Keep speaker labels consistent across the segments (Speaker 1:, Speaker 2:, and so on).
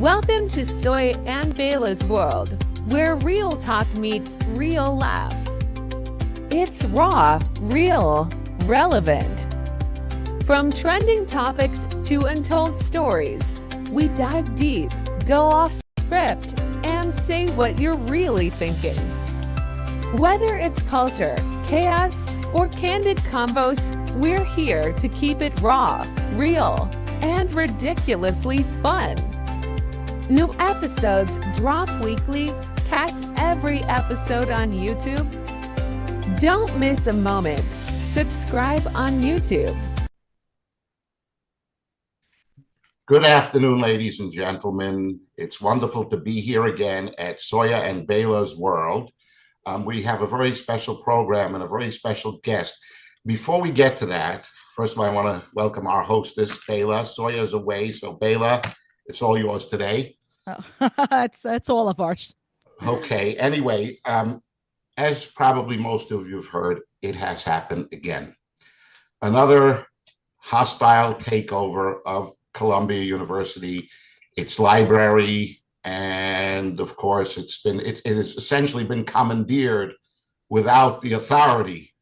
Speaker 1: Welcome to Soya and Baila's world, where real talk meets real laughs. It's raw, real, relevant. From trending topics to untold stories, we dive deep, go off script, and say what you're really thinking. Whether it's culture, chaos, or candid convos, we're here to keep it raw, real, and ridiculously fun. New episodes drop weekly. Catch every episode on YouTube. Don't miss a moment. Subscribe on YouTube.
Speaker 2: Good afternoon, ladies and gentlemen. It's wonderful to be here again at Soya and Baila's world. We have a very special program and a very special guest. Before we get to that, first of all, I want to welcome our hostess, Baila. Soya's away, so Baila, it's all yours today.
Speaker 3: Oh, that's all of ours.
Speaker 2: Okay. Anyway, as probably most of you have heard, it has happened again. Another hostile takeover of Columbia University, its library, and of course, it has essentially been commandeered without the authority,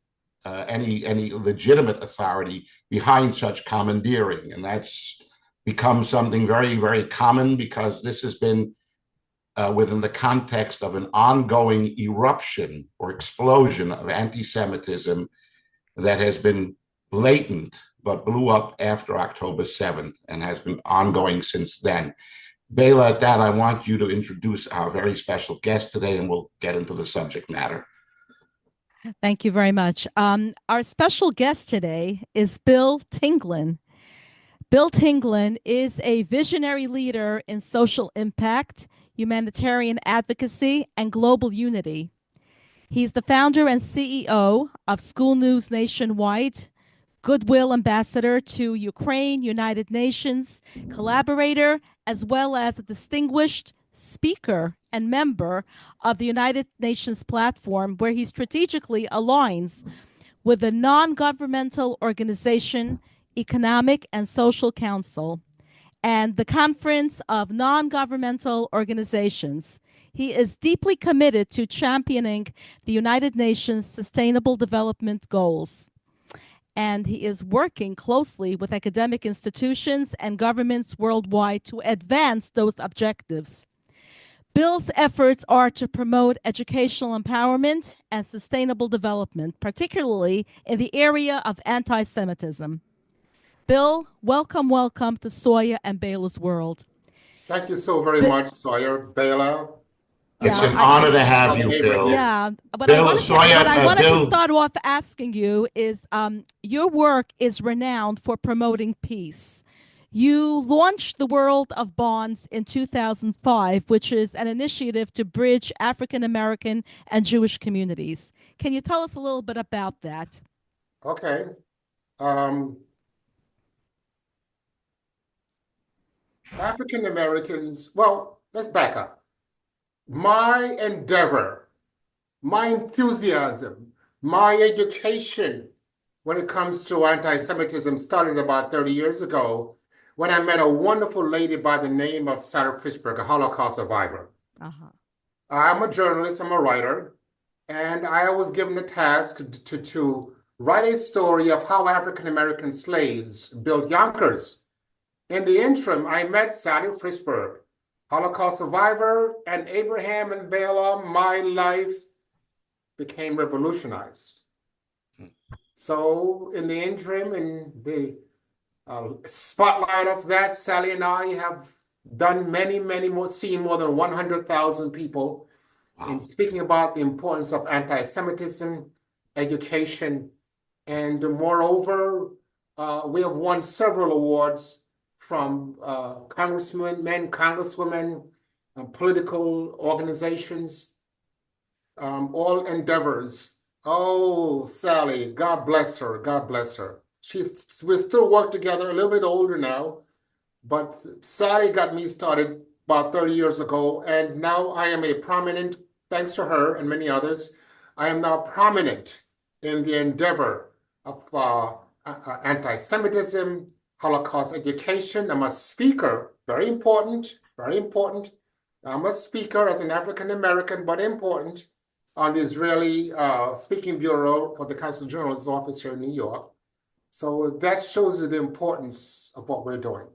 Speaker 2: any legitimate authority behind such commandeering, and that's become something very, very common because this has been within the context of an ongoing eruption or explosion of anti-Semitism that has been latent but blew up after October 7th and has been ongoing since then. Baila, at that, I want you to introduce our very special guest today, and we'll get into the subject matter.
Speaker 3: Thank you very much. Our special guest today is Bill Tinglin. Bill Tinglin is a visionary leader in social impact, humanitarian advocacy, and global unity. He's the founder and CEO of School News Nationwide, Goodwill Ambassador to Ukraine, United Nations, collaborator, as well as a distinguished speaker and member of the United Nations platform, where he strategically aligns with the non-governmental organization Economic and Social Council and the Conference of Non-Governmental Organizations. He is deeply committed to championing the United Nations Sustainable Development Goals, and he is working closely with academic institutions and governments worldwide to advance those objectives. Bill's efforts are to promote educational empowerment and sustainable development, particularly in the area of anti-Semitism. Bill, welcome to Soya and Baila's world.
Speaker 4: Thank you so very much, Sawyer, Baila.
Speaker 2: It's an honor to have you, Bill.
Speaker 3: Yeah, but
Speaker 2: Bill,
Speaker 3: I wanted
Speaker 2: Bill,
Speaker 3: to start off asking you is your work is renowned for promoting peace. You launched the World of Bonds in 2005, which is an initiative to bridge African American and Jewish communities. Can you tell us a little bit about that?
Speaker 4: Okay. African Americans, well, let's back up. My endeavor, my enthusiasm, my education when it comes to anti-Semitism started about 30 years ago when I met a wonderful lady by the name of Sarah Fishberg, a Holocaust survivor. I'm a journalist, I'm a writer, and I was given the task to write a story of how African-American slaves built Yonkers. In the interim, I met Sally Fishberg, Holocaust survivor, and Abraham and Baila. My life became revolutionized. So in the interim, in the spotlight of that, Sally and I have done many more, seen more than 100,000 people in speaking about the importance of anti-Semitism, education, and moreover, we have won several awards from congressmen, congresswomen, political organizations, all endeavors. Oh, Sally, God bless her, God bless her. We still work together, a little bit older now, but Sally got me started about 30 years ago, and now I am a prominent, thanks to her and many others, I am now prominent in the endeavor of anti-Semitism, Holocaust education. I'm a speaker, very important, very important. I'm a speaker as an African American, but important on the Israeli Speaking Bureau for the Consul General's office here in New York. So that shows you the importance of what we're doing.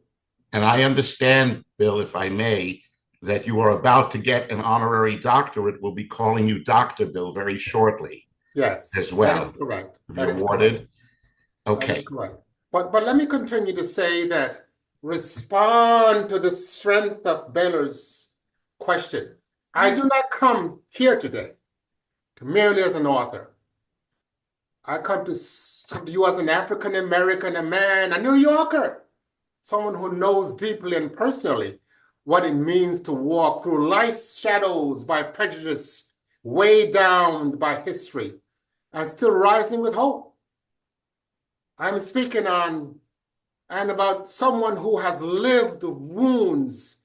Speaker 2: And I understand, Bill, if I may, that you are about to get an honorary doctorate. We'll be calling you Dr. Bill very shortly.
Speaker 4: Yes,
Speaker 2: as well.
Speaker 4: that is correct.
Speaker 2: That is awarded. Correct. Okay.
Speaker 4: That is correct. But let me continue to say that respond to the strength of Baylor's question. I do not come here today to merely as an author. I come to you as an African American, a man, a New Yorker, someone who knows deeply and personally what it means to walk through life's shadows by prejudice, weighed down by history, and still rising with hope. I'm speaking on and about someone who has lived the wounds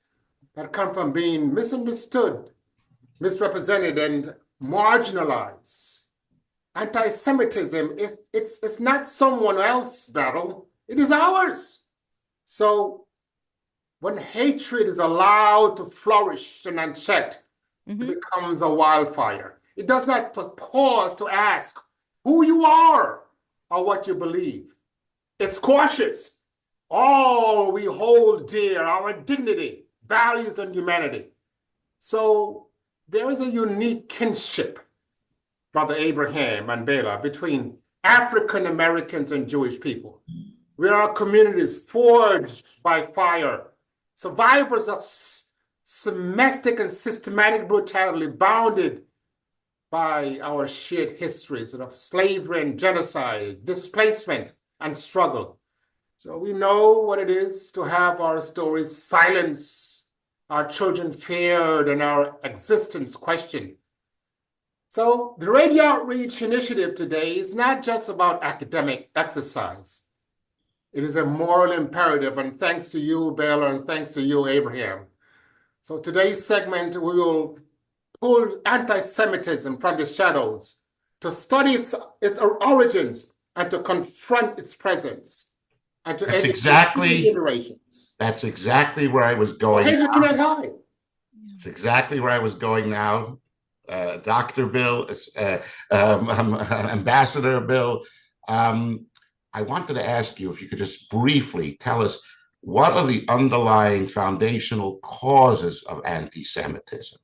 Speaker 4: that come from being misunderstood, misrepresented, and marginalized. Anti-Semitism, it's not someone else's battle, it is ours. So when hatred is allowed to flourish and unchecked, it becomes a wildfire. It does not pause to ask who you are or what you believe. It squashes all we hold dear, our dignity, values, and humanity. So there is a unique kinship, Brother Abraham and Baila, between African Americans and Jewish people. We are communities forged by fire, survivors of domestic and systematic brutality, bounded by our shared histories of slavery and genocide, displacement and struggle. So we know what it is to have our stories silenced, our children feared, and our existence questioned. So the Radio Outreach Initiative today is not just about academic exercise. It is a moral imperative, and thanks to you, Baila, and thanks to you, Abraham. So today's segment, we will pull anti-Semitism from the shadows to study its origins and to confront its presence and to educate generations.
Speaker 2: That's exactly where I was going. It's exactly where I was going now. Dr. Bill, Ambassador Bill, I wanted to ask you if you could just briefly tell us what are the underlying foundational causes of anti-Semitism?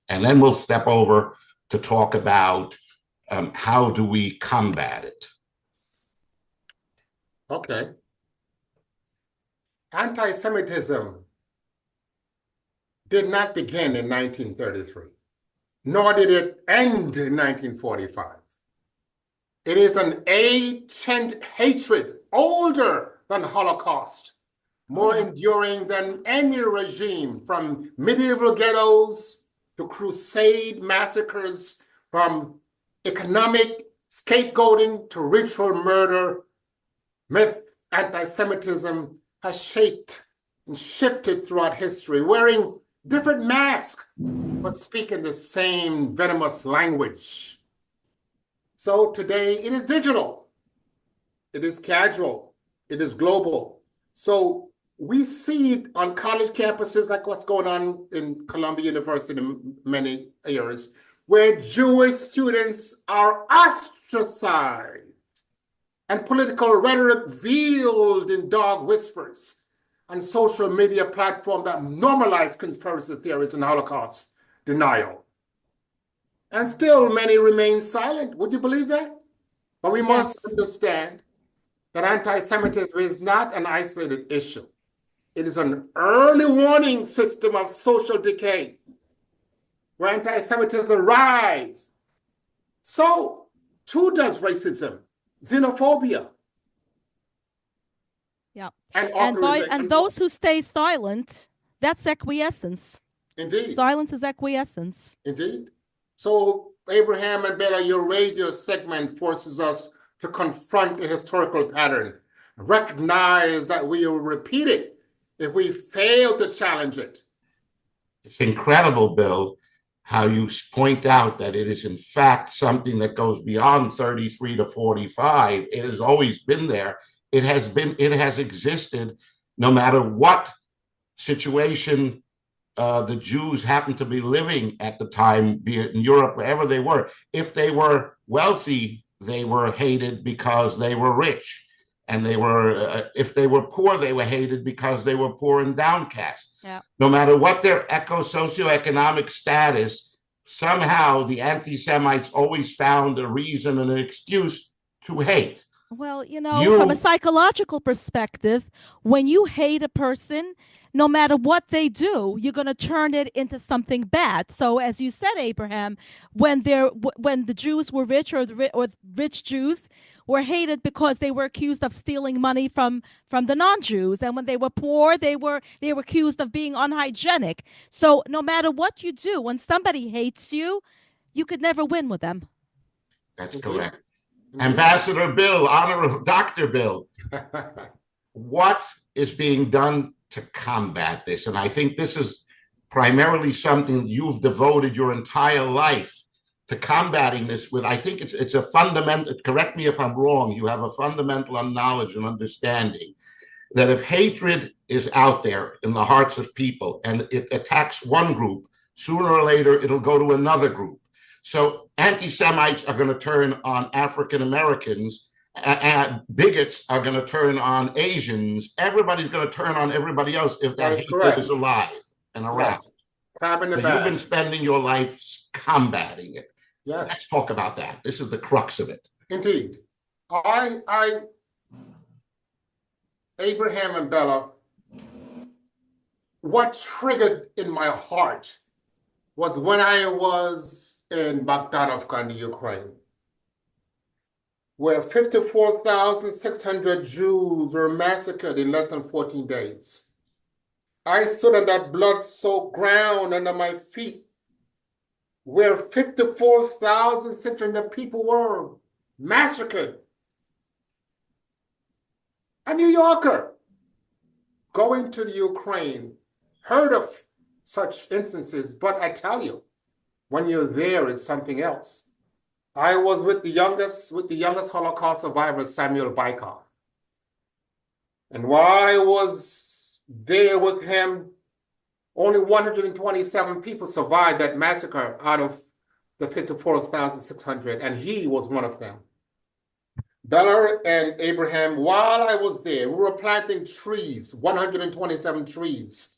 Speaker 2: And then we'll step over to talk about how do we combat it?
Speaker 4: Okay. Anti-Semitism did not begin in 1933, nor did it end in 1945. It is an ancient hatred, older than the Holocaust, more enduring than any regime, from medieval ghettos to crusade massacres, from economic scapegoating to ritual murder. Myth anti-Semitism has shaped and shifted throughout history, wearing different masks, but speaking the same venomous language. So today it is digital, it is casual, it is global. So we see it on college campuses, like what's going on in Columbia University in many areas, where Jewish students are ostracized and political rhetoric veiled in dog whispers on social media platforms that normalize conspiracy theories and Holocaust denial. And still many remain silent. Would you believe that? But we must understand that anti-Semitism is not an isolated issue. It is an early warning system of social decay where anti-Semitism rise. So too does racism, xenophobia.
Speaker 3: Yeah.
Speaker 4: And
Speaker 3: those who stay silent, that's acquiescence.
Speaker 4: Indeed.
Speaker 3: Silence is acquiescence.
Speaker 4: Indeed. So Abraham and Baila, your radio segment forces us to confront a historical pattern, recognize that we will repeat it if we fail to challenge it.
Speaker 2: It's incredible, Bill, how you point out that it is in fact something that goes beyond 33 to 45. It has always been there. It has existed no matter what situation the Jews happened to be living at the time, be it in Europe, wherever they were. If they were wealthy, they were hated because they were rich. And they were, if they were poor, they were hated because they were poor and downcast.
Speaker 3: Yeah.
Speaker 2: No matter what their socioeconomic status, somehow the anti-Semites always found a reason and an excuse to hate.
Speaker 3: Well, from a psychological perspective, when you hate a person, no matter what they do, you're going to turn it into something bad. So, as you said, Abraham, when the Jews were rich, or rich Jews were hated because they were accused of stealing money from the non-Jews, and when they were poor, they were accused of being unhygienic. So, no matter what you do, when somebody hates you, you could never win with them.
Speaker 2: That's correct. Ambassador Bill, Dr. Bill, what is being done to combat this? And I think this is primarily something you've devoted your entire life to combating this with. I think it's a fundamental, correct me if I'm wrong, you have a fundamental knowledge and understanding that if hatred is out there in the hearts of people and it attacks one group, sooner or later it'll go to another group. So anti-Semites are going to turn on African Americans, and bigots are going to turn on Asians. Everybody's going to turn on everybody else if that hatred is alive and around.
Speaker 4: Yes.
Speaker 2: So you've been spending your life combating it.
Speaker 4: Yes.
Speaker 2: Let's talk about that. This is the crux of it.
Speaker 4: Indeed. Abraham and Bella, what triggered in my heart was when I was in Bogdanovka in the Ukraine, where 54,600 Jews were massacred in less than 14 days. I stood on that blood-soaked ground under my feet, where 54,600 people were massacred. A New Yorker going to the Ukraine, heard of such instances, but I tell you, when you're there, it's something else. I was with the youngest Holocaust survivor, Samuel Baikov. And while I was there with him, only 127 people survived that massacre out of the 54,600, and he was one of them. Bella and Abraham, while I was there, we were planting trees, 127 trees,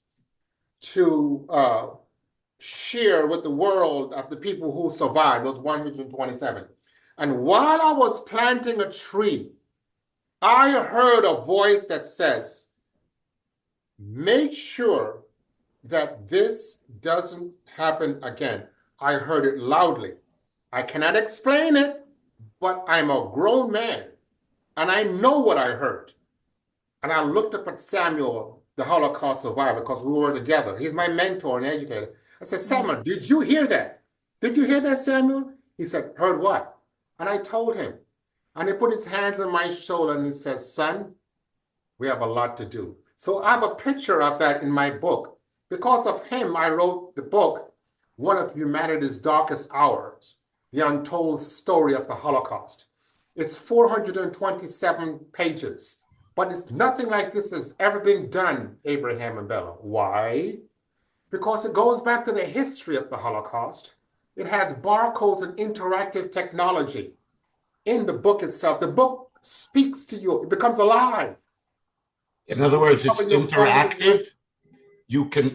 Speaker 4: to share with the world of the people who survived, those 127. And while I was planting a tree, I heard a voice that says, make sure that this doesn't happen again. I heard it loudly. I cannot explain it, but I'm a grown man and I know what I heard. And I looked up at Samuel, the Holocaust survivor, because we were together. He's my mentor and educator. I said, Samuel, did you hear that? Did you hear that, Samuel? He said, heard what? And I told him. And he put his hands on my shoulder and he said, son, we have a lot to do. So I have a picture of that in my book. Because of him, I wrote the book, One of Humanity's Darkest Hours, The Untold Story of the Holocaust. It's 427 pages, but it's nothing like this has ever been done, Abraham and Bella. Why? Because it goes back to the history of the Holocaust. It has barcodes and interactive technology in the book itself. The book speaks to you. It becomes alive.
Speaker 2: In other words, it's interactive. You can,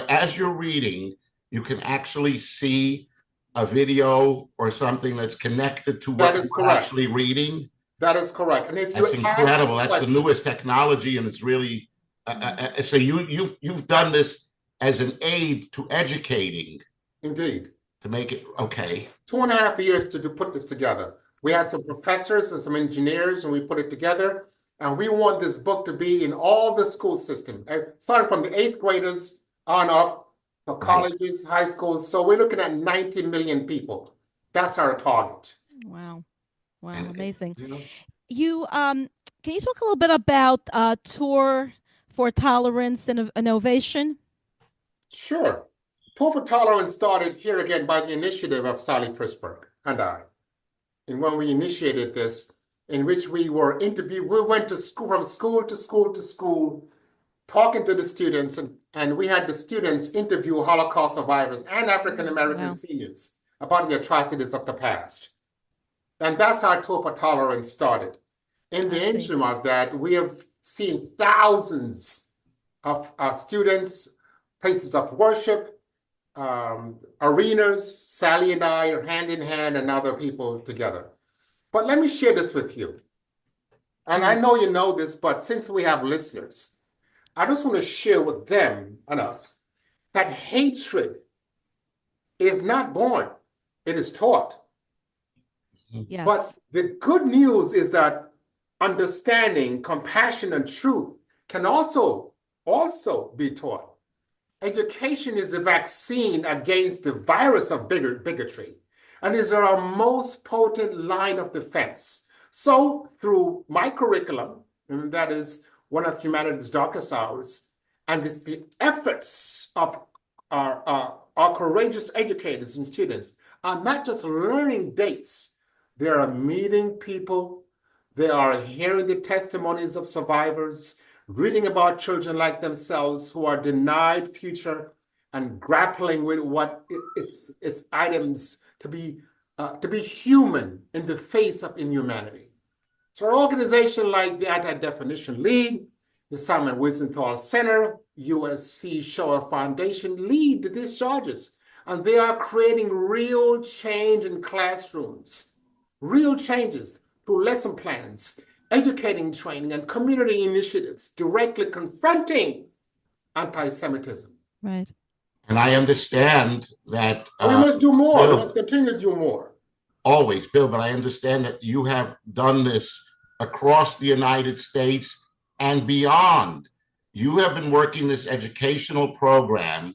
Speaker 2: as you're reading, you can actually see a video or something that's connected to what you're actually reading.
Speaker 4: That is correct. And if
Speaker 2: that's incredible. That's the newest technology, and it's really so you've done this as an aid to educating.
Speaker 4: Indeed.
Speaker 2: To make it okay.
Speaker 4: 2.5 years to put this together. We had some professors and some engineers, and we put it together. And we want this book to be in all the school systems, starting from the 8th graders on up to colleges, high schools. So we're looking at 90 million people. That's our target.
Speaker 3: Wow. Wow, amazing.
Speaker 4: You know?
Speaker 3: Can you talk a little bit about Tour for Tolerance and Innovation?
Speaker 4: Sure. Tour for Tolerance started here again by the initiative of Sally Frisberg and I. And when we initiated this, in which we were interviewed, we went to school, from school to school to school, talking to the students, and we had the students interview Holocaust survivors and African American seniors about the atrocities of the past. And that's how Tour for Tolerance started. In the interim of that, we have seen thousands of students, places of worship, arenas. Sally and I are hand in hand, and other people together. But let me share this with you. And I know you know this, but since we have listeners, I just want to share with them and us that hatred is not born, it is taught.
Speaker 3: Yes.
Speaker 4: But the good news is that understanding, compassion, and truth can also be taught. Education is the vaccine against the virus of bigotry, and is our most potent line of defense. So through my curriculum, and that is one of humanity's darkest hours, and it's the efforts of our courageous educators and students are not just learning dates, they are meeting people, they are hearing the testimonies of survivors, reading about children like themselves who are denied future, and grappling with what its items to be human in the face of inhumanity. So an organization like the Anti-Definition League, the Simon Wiesenthal Center, USC Shoah Foundation lead the discharges, and they are creating real change in classrooms, real changes through lesson plans, educating training, and community initiatives directly confronting anti-Semitism.
Speaker 3: Right.
Speaker 2: And I understand that
Speaker 4: we must do more.
Speaker 2: Bill,
Speaker 4: We must continue to do more.
Speaker 2: Always, Bill, but I understand that you have done this across the United States and beyond. You have been working this educational program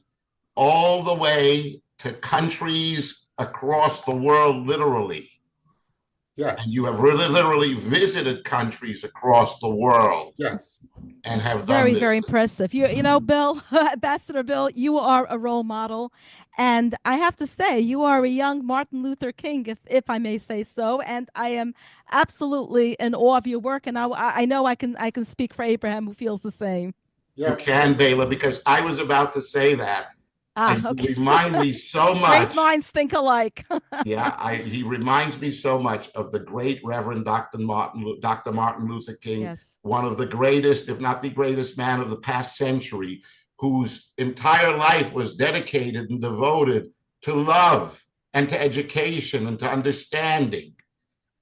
Speaker 2: all the way to countries across the world, literally.
Speaker 4: Yes.
Speaker 2: And you have really literally visited countries across the world.
Speaker 4: Yes.
Speaker 2: And have
Speaker 3: very,
Speaker 2: done this.
Speaker 3: very impressive. You know, Bill, Ambassador Bill, you are a role model. And I have to say, you are a young Martin Luther King, if I may say so. And I am absolutely in awe of your work. And I know I can speak for Abraham, who feels the same.
Speaker 2: You can, Baila, because I was about to say that.
Speaker 3: Okay.
Speaker 2: You remind me so much.
Speaker 3: Great minds think alike.
Speaker 2: Yeah, he reminds me so much of the great Reverend Dr. Martin Luther King,
Speaker 3: Yes.
Speaker 2: One of the greatest, if not the greatest man of the past century, whose entire life was dedicated and devoted to love and to education and to understanding.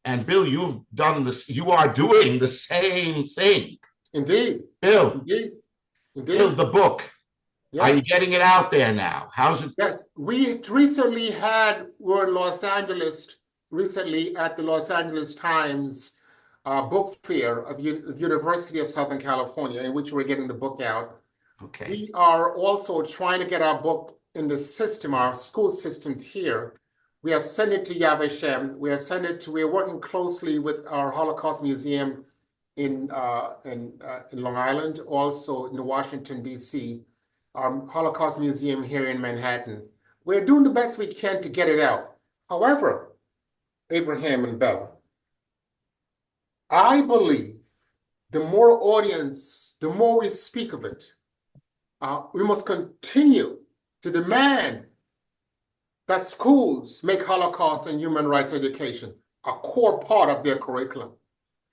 Speaker 2: And Bill, you've done this. You are doing the same thing.
Speaker 4: Indeed.
Speaker 2: Bill.
Speaker 4: Indeed.
Speaker 2: Bill, the book. Yes. Are you getting it out there now? How's it?
Speaker 4: Yes, we recently were in Los Angeles recently at the Los Angeles Times book fair of the University of Southern California, in which we're getting the book out.
Speaker 2: Okay.
Speaker 4: We are also trying to get our book in the system, our school systems here. We have sent it to Yaveshem. We're working closely with our Holocaust Museum in Long Island, also in Washington, D.C., our Holocaust Museum here in Manhattan. We're doing the best we can to get it out. However, Abraham and Bella, I believe the more audience, the more we speak of it, we must continue to demand that schools make Holocaust and human rights education a core part of their curriculum.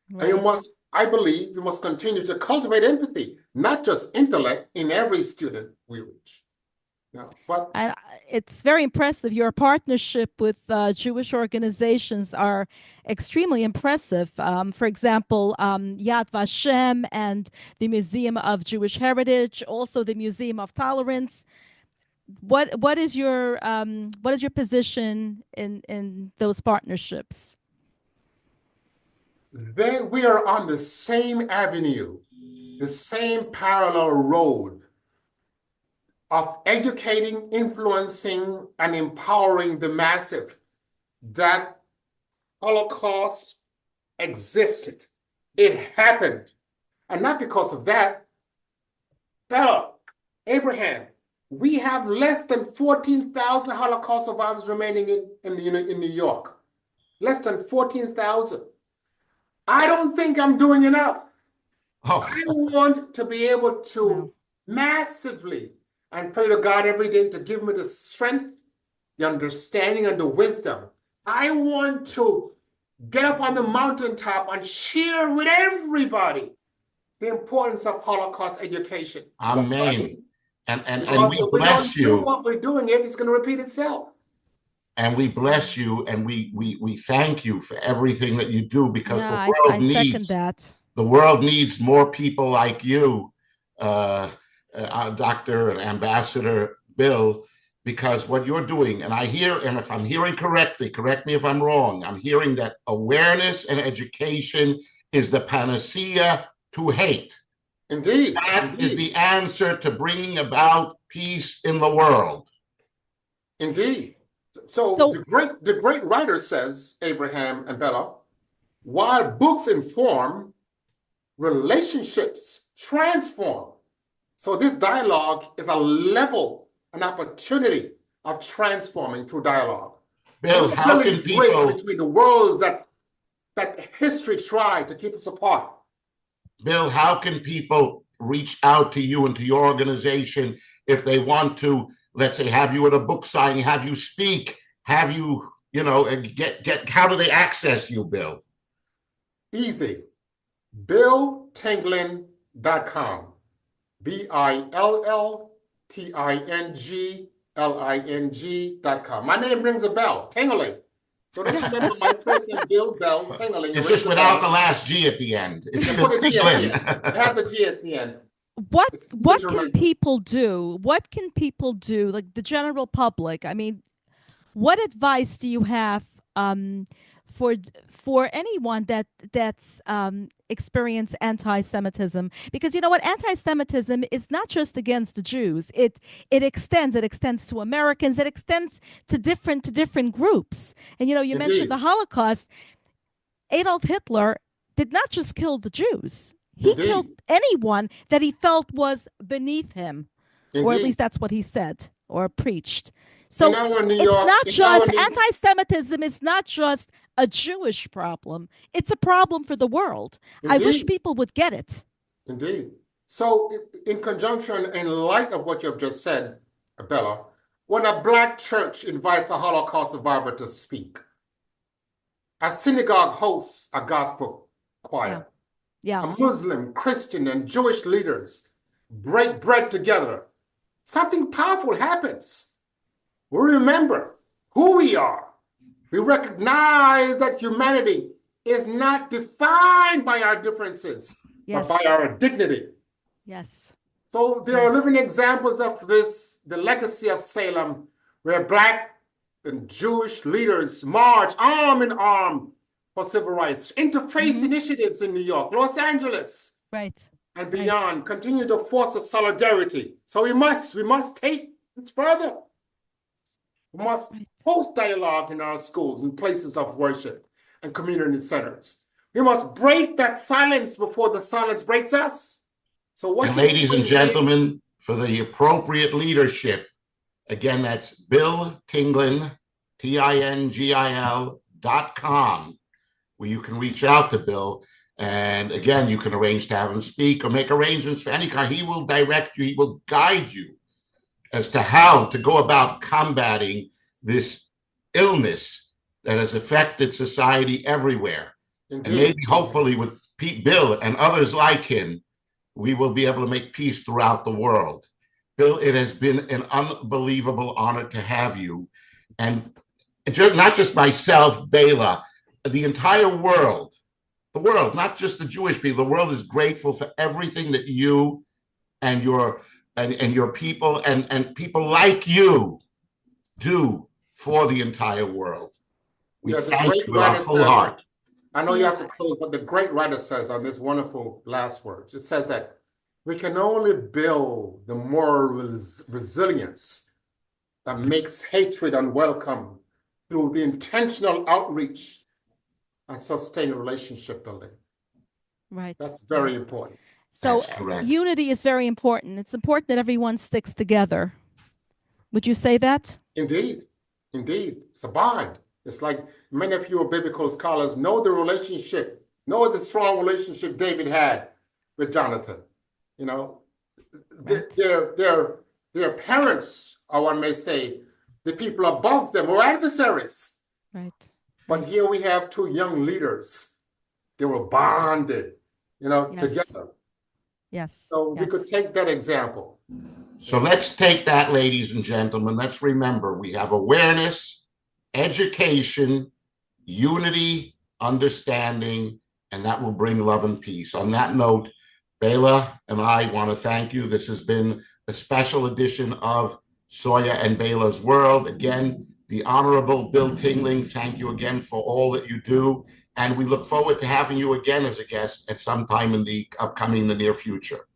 Speaker 4: Right. And I believe we must continue to cultivate empathy, not just intellect, in every student we reach.
Speaker 3: And it's very impressive. Your partnership with Jewish organizations are extremely impressive. For example, Yad Vashem and the Museum of Jewish Heritage, also the Museum of Tolerance. What is your position in those partnerships?
Speaker 4: We are on the same avenue, the same parallel road of educating, influencing, and empowering the massive that Holocaust existed. It happened. And not because of that, Bella, Abraham, we have less than 14,000 Holocaust survivors remaining in New York. Less than 14,000. I don't think I'm doing enough.
Speaker 2: Oh,
Speaker 4: I want to be able to
Speaker 3: Wow.
Speaker 4: massively and pray to God every day to give me the strength, the understanding, and the wisdom. I want to get up on the mountaintop and share with everybody the importance of Holocaust education.
Speaker 2: amen. And
Speaker 4: Because
Speaker 2: we
Speaker 4: if we don't
Speaker 2: bless
Speaker 4: do
Speaker 2: you,
Speaker 4: what we're doing, it's going to repeat itself.
Speaker 2: and we bless you, and we thank you for everything that you do, because
Speaker 3: Yeah, I second that.
Speaker 2: the world needs more people like you, Dr. and Ambassador Bill, because what you're doing, and I hear, and if I'm hearing correctly, correct me if I'm wrong, I'm hearing that awareness and education is the panacea to hate.
Speaker 4: Indeed.
Speaker 2: That is the answer to bringing about peace in the world.
Speaker 4: Indeed. So the great writer says, Abraham and Bella, while books inform, relationships transform. So this dialogue is a level, an opportunity of transforming through dialogue.
Speaker 2: Bill, how can people
Speaker 4: between the worlds that history tried to keep us apart?
Speaker 2: Bill, how can people reach out to you and to your organization if they want to, let's say, have you at a book signing, have you speak, have you, get, how do they access you, Bill?
Speaker 4: Easy. BillTinglin.com. BillTingling.com. My name rings a bell. Tinglin. So just remember my first name, Bill Bell Tinglin.
Speaker 2: It's just without the last G at the end. It's
Speaker 4: Bill Tinglin. It has a G at the end.
Speaker 3: What can people do? What can people do, like the general public? I mean, what advice do you have for anyone that's experienced anti-Semitism? Because you know what, anti-Semitism is not just against the Jews. It extends to Americans. It extends to different groups. And you
Speaker 4: Indeed.
Speaker 3: mentioned the Holocaust. Adolf Hitler did not just kill the Jews. He
Speaker 4: Indeed.
Speaker 3: killed anyone that he felt was beneath him.
Speaker 4: Indeed.
Speaker 3: Or at least that's what he said or preached. So
Speaker 4: it's
Speaker 3: not just anti-Semitism is not just a Jewish problem. It's a problem for the world.
Speaker 4: Indeed.
Speaker 3: I wish people would get it.
Speaker 4: Indeed. So in conjunction, in light of what you've just said, Bella, when a Black church invites a Holocaust survivor to speak, a synagogue hosts a gospel choir.
Speaker 3: Yeah.
Speaker 4: A Muslim, Christian, and Jewish leaders break bread together. Something powerful happens. We remember who we are. We recognize that humanity is not defined by our differences,
Speaker 3: Yes.
Speaker 4: but by our dignity.
Speaker 3: Yes.
Speaker 4: So there are living examples of this, the legacy of Salem, where Black and Jewish leaders march arm in arm for civil rights. Interfaith initiatives in New York, Los Angeles,
Speaker 3: right,
Speaker 4: and beyond continue the force of solidarity. So we must take it further. We must host dialogue in our schools and places of worship and community centers. We must break that silence before the silence breaks us. So what,
Speaker 2: ladies and gentlemen, for the appropriate leadership, again, that's Bill Tinglin, TINGIL.com, where you can reach out to Bill. And again, you can arrange to have him speak or make arrangements for any kind. He will direct you, he will guide you as to how to go about combating this illness that has affected society everywhere. Indeed. And maybe, hopefully, with Bill and others like him, we will be able to make peace throughout the world. Bill, it has been an unbelievable honor to have you. And not just myself, Baila, the entire world, the world, not just the Jewish people, the world is grateful for everything that you and your people and people like you do for the entire world. We thank you with our full heart.
Speaker 4: I know you have to close, but the great writer says on this wonderful last words, it says that we can only build the moral resilience that makes hatred unwelcome through the intentional outreach and sustained relationship building.
Speaker 3: Right.
Speaker 4: That's very important.
Speaker 3: So unity is very important. It's important that everyone sticks together. Would you say that?
Speaker 4: Indeed. Indeed. It's a bond. It's like many of you biblical scholars know the relationship, know the strong relationship David had with Jonathan. You know,
Speaker 3: Right.
Speaker 4: their parents, or one may say, the people above them were adversaries.
Speaker 3: Right.
Speaker 4: But
Speaker 3: Right.
Speaker 4: here we have two young leaders. They were bonded,
Speaker 3: Yes.
Speaker 4: together.
Speaker 3: Yes.
Speaker 4: So we
Speaker 3: Yes.
Speaker 4: could take that example.
Speaker 2: So let's take that, ladies and gentlemen. Let's remember we have awareness, education, unity, understanding, and that will bring love and peace. On that note, Baila and I want to thank you. This has been a special edition of Soya and Baila's World. Again, the Honorable Bill Tinglin, thank you again for all that you do. And we look forward to having you again as a guest at some time in the near future.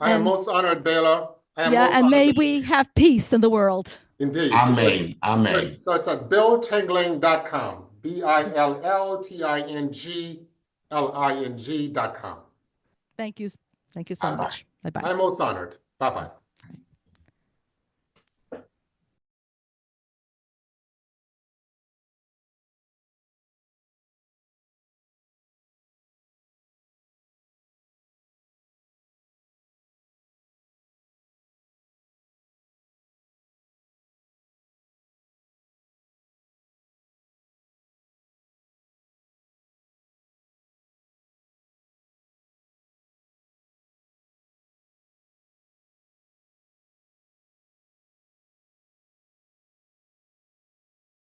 Speaker 4: I am
Speaker 3: And-
Speaker 4: most honored, Baila.
Speaker 3: Yeah, and may we have peace in the world.
Speaker 4: Indeed.
Speaker 2: Amen. Amen.
Speaker 4: So it's at billtingling.com. BILLTINGLING.com.
Speaker 3: Thank you. Thank you so
Speaker 2: Bye-bye.
Speaker 3: much. Bye-bye.
Speaker 4: I'm most honored. Bye-bye.